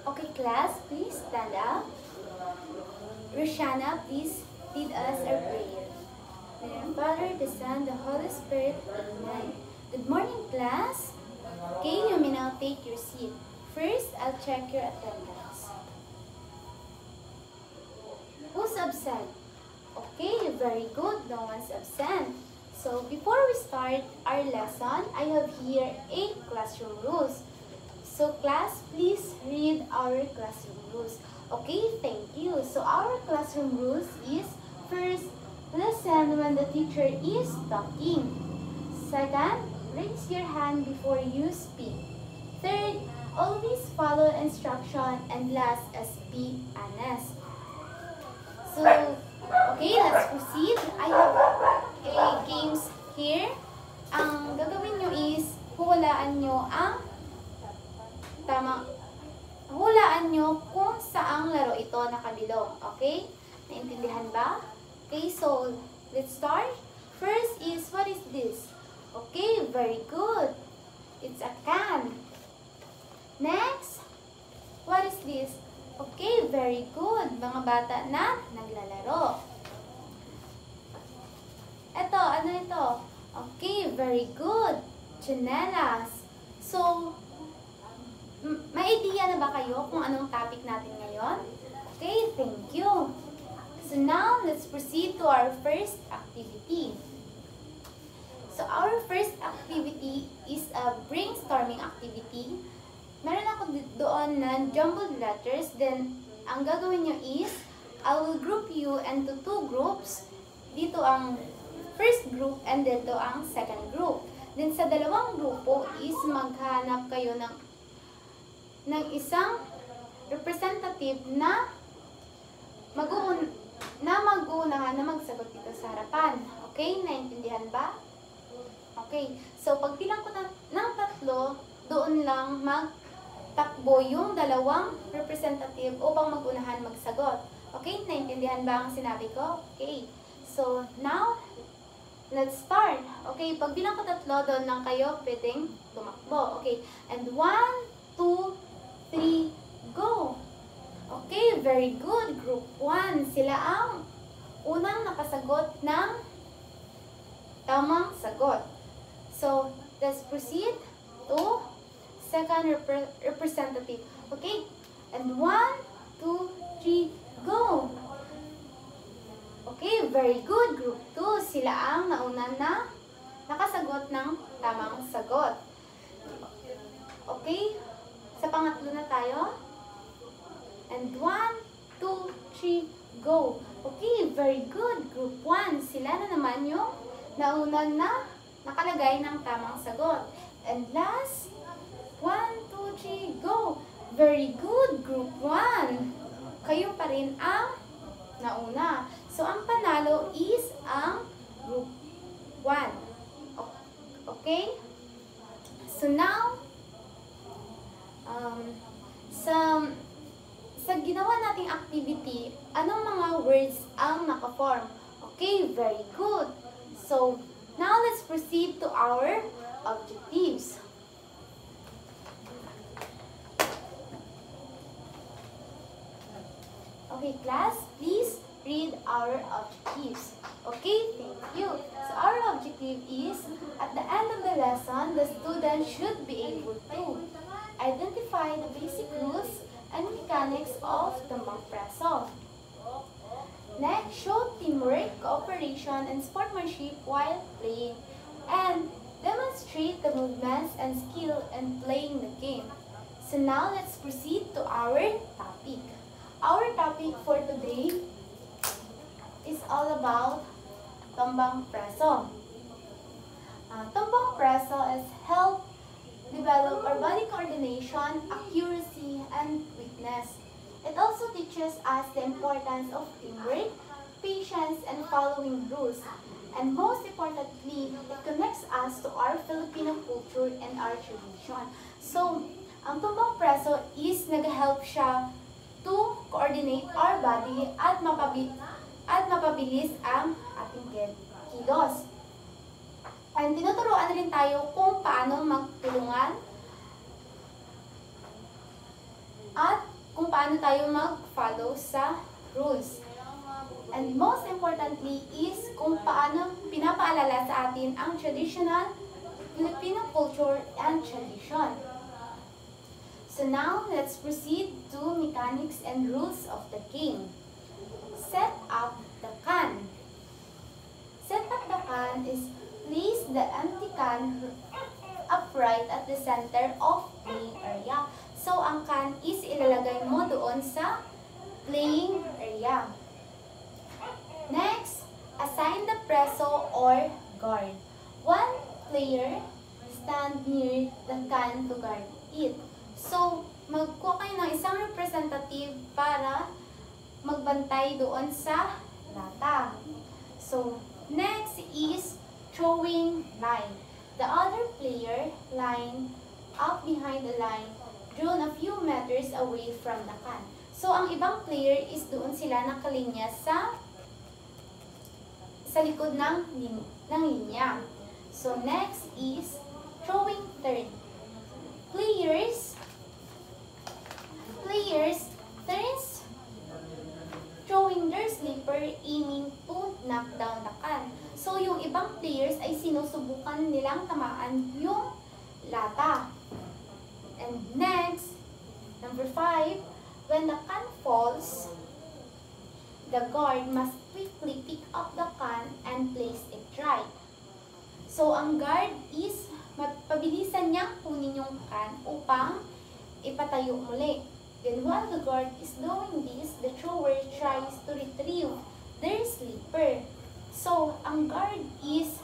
Okay, class, please stand up. Roshana, please lead us our prayer. In the name of the Father, the Son, the Holy Spirit. Amen. Good morning, class. Okay, you may now take your seat. First, I'll check your attendance. Who's absent? Okay, very good. No one's absent. So, before we start our lesson, I have here 8 classroom rules. So, class, please read our classroom rules. Okay, thank you. So, our classroom rules is, first, listen when the teacher is talking. Second, raise your hand before you speak. Third, always follow instruction. And last is be honest. So, okay, let's proceed. I have games here. Ang gagawin nyo is, hulaan nyo ang hulaan nyo kung saang laro ito nakabilong. Okay? Naintindihan ba? Okay, so let's start. First is, what is this? Okay, very good. It's a can. Next, what is this? Okay, very good. Mga bata na naglalaro. Ito, ano ito? Okay, very good. Chanelas. So, may idea na ba kayo kung anong topic natin ngayon? Okay, thank you. So now, let's proceed to our first activity. So our first activity is a brainstorming activity. Meron ako doon na jumbled letters. Then, ang gagawin nyo is, I will group you into 2 groups. Dito ang first group and dito ang second group. Then sa dalawang grupo is maghanap kayo ng isang representative na mag-uunahan na magsagot dito sa harapan. Okay? Naintindihan ba? Okay. So, pag bilang ko ng 3, doon lang magtakbo yung dalawang representative upang mag-unahan magsagot. Okay? Naintindihan ba ang sinabi ko? Okay. So, now, let's start. Okay? Pag bilang ko 3, doon lang kayo pwedeng tumakbo. Okay? And 1, 2, 3, go! Okay, very good. Group 1. Sila ang unang nakasagot ng tamang sagot. So, let's proceed to second representative. Okay, and 1, 2, 3, go! Okay, very good. Group 2. Sila ang nauna na nakasagot ng tamang sagot. Okay, sa pangatlo na tayo. And 1, 2, 3, go. Okay, very good. Group 1. Sila na naman yung nauna na nakalagay ng tamang sagot. And last, 1, 2, 3, go. Very good. Group 1. Kayo pa rin ang nauna. So, ang panalo is ang group 1. Okay? So, now, sa ginawa nating activity, anong mga words ang naka-form? Okay, very good. So, now let's proceed to our objectives. Okay, class, please read our objectives. Okay, thank you. So, our objective is, at the end of the lesson, the student should be able to identify the basic rules and mechanics of tumbang preso. Next, show teamwork, cooperation, and sportsmanship while playing, and demonstrate the movements and skill in playing the game. So now, let's proceed to our topic. Our topic for today is all about tumbang preso. Tumbang preso is help develop our body coordination, accuracy, and quickness. It also teaches us the importance of teamwork, patience, and following rules. And most importantly, it connects us to our Filipino culture and our tradition. So, ang tumbang preso is nag-help siya to coordinate our body at mapabilis ang ating kilos. And tinuturuan rin tayo kung paano magtulungan at paano tayo mag-follow sa rules. And most importantly is kung paano pinapaalala sa atin ang traditional Filipino culture and tradition. So now, let's proceed to mechanics and rules of the game. Set up the can. Set up the can is place the empty can upright at the center of playing area. So, ang can is ilalagay mo doon sa playing area. Next, assign the preso or guard. One player stand near the can to guard it. So, magkuha kayo ng isang representative para magbantay doon sa lata. So, next is throwing line. The other player line up behind the line, drawn a few meters away from the can. So, ang ibang player is doon sila nakalinya sa likod ng linya. So, next is throwing turn. Players turns throwing their slipper aiming to knock down the can. So, yung ibang players ay sinusubukan nilang tamaan yung lata. And next, number 5, when the can falls, the guard must quickly pick up the can and place it right. So, ang guard is pabilisan niyang kunin yung can upang ipatayo muli. Then, while the guard is doing this, the thrower tries to retrieve their slipper. So, ang guard is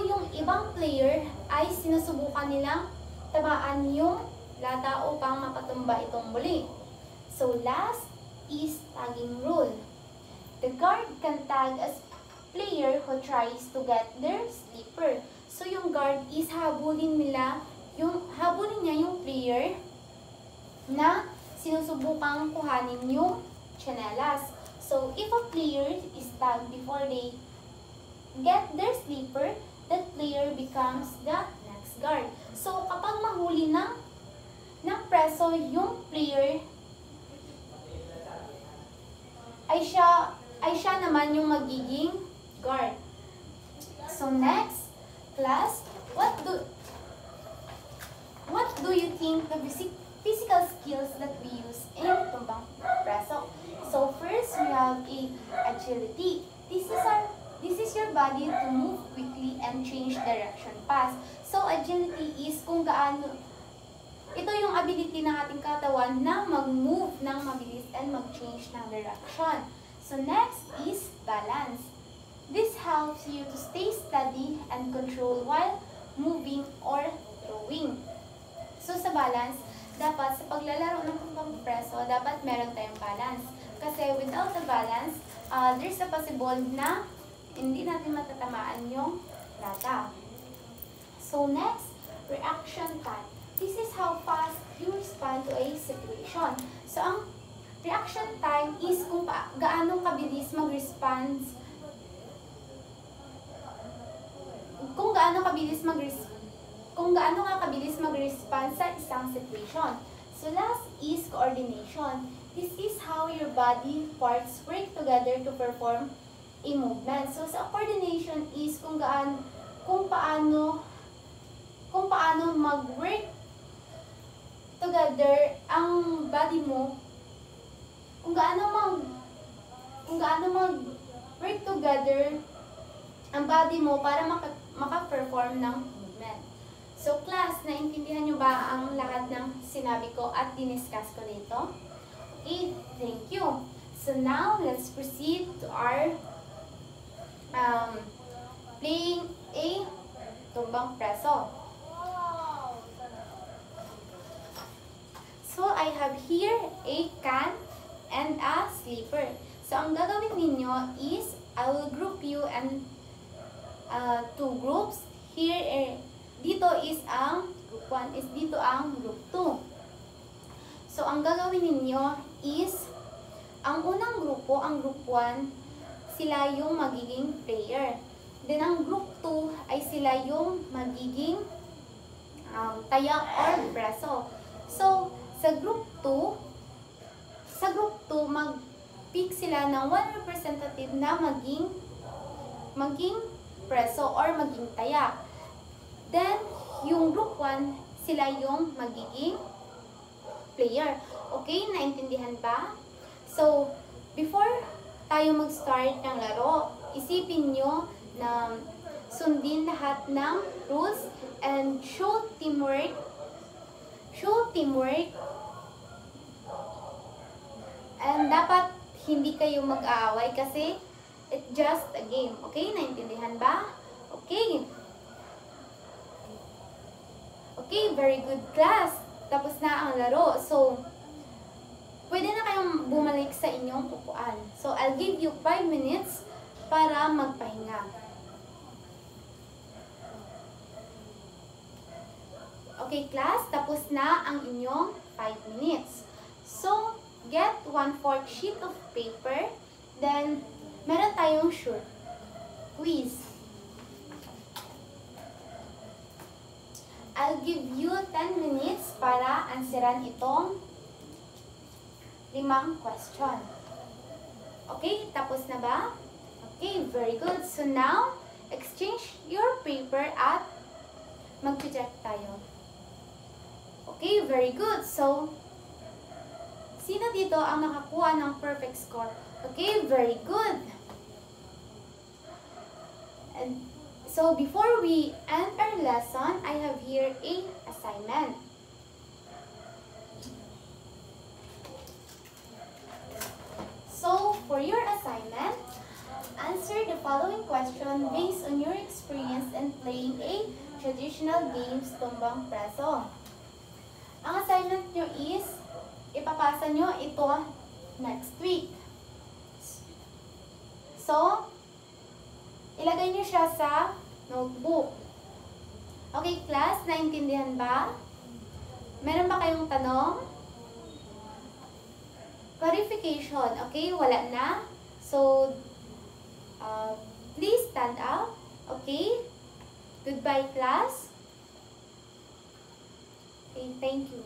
yung ibang player ay sinusubukan nilang tamaan yung lata upang mapatumba itong muli. So, last is tagging rule. The guard can tag as player who tries to get their slipper. So, yung guard is habulin niya yung player na sinusubukang kuhanin yung chanelas. So, if a player is tagged before they get their slipper, that player becomes the next guard. So, kapag mahuli ng preso yung player, ay siya naman yung magiging guard. So, next, class, what do you think the physical skills that we use in tumbang preso? So, first, we have agility. This is your body to move quickly and change direction fast. So, agility is kung gaano, ito yung ability ng ating katawan na mag-move ng mabilis and mag-change ng direction. So, next is balance. This helps you to stay steady and control while moving or throwing. So, sa balance, dapat sa paglalaro ng tumbang preso, dapat meron tayong balance. Kasi without the balance, there's a possible na hindi natin matatamaan yung lata. So, next, reaction time. This is how fast you respond to a situation. So, ang reaction time is kung gaano kabilis mag-respond sa isang situation. So, last is coordination. This is how your body parts work together to perform a movement. So, sa coordination is kung paano mag-work together ang body mo, kung gaano mag-work together ang body mo para maka-perform ng movement. So, class, naintindihan nyo ba ang lahat ng sinabi ko at diniscuss ko dito? Okay, thank you. So, now, let's proceed to our playing a tumbang preso. So, I have here a can and a slipper. So, ang gagawin ninyo is, I will group you and two groups. Here, dito is ang group 1, dito ang group 2. So, ang gagawin ninyo is, ang unang grupo, ang group 1, sila yung magiging player. Then, ang group 2 ay sila yung magiging taya or preso. So, sa group 2, mag-pick sila ng one representative na maging preso or maging taya. Then, yung group 1, sila yung magiging player. Okay? Naintindihan ba? So, before tayo mag-start ng laro, isipin nyo na sundin lahat ng rules and show teamwork. And dapat hindi kayo mag-aaway kasi it's just a game. Okay? Naintindihan ba? Okay. Okay, very good class. Tapos na ang laro. So, pwede na kayong bumalik sa inyong upuan. So, I'll give you 5 minutes para magpahinga. Okay, class. Tapos na ang inyong 5 minutes. So, get 1/4 sheet of paper. Then, meron tayong short quiz. I'll give you 10 minutes para answeran itong 5 question. Okay, tapos na ba? Okay, very good. So now, exchange your paper at mag-check tayo. Okay, very good. So, sino dito ang nakakuha ng perfect score? Okay, very good. And so, before we end our lesson, I have here a assignment. So, for your assignment, answer the following question based on your experience in playing a traditional games tumbang preso. Ang assignment nyo is, ipapasa nyo ito next week. So, ilagay nyo siya sa notebook. Okay, class, naintindihan ba? Meron ba kayong tanong? Clarification, okay? Wala na. So, please stand up. Okay? Goodbye, class. Okay, thank you.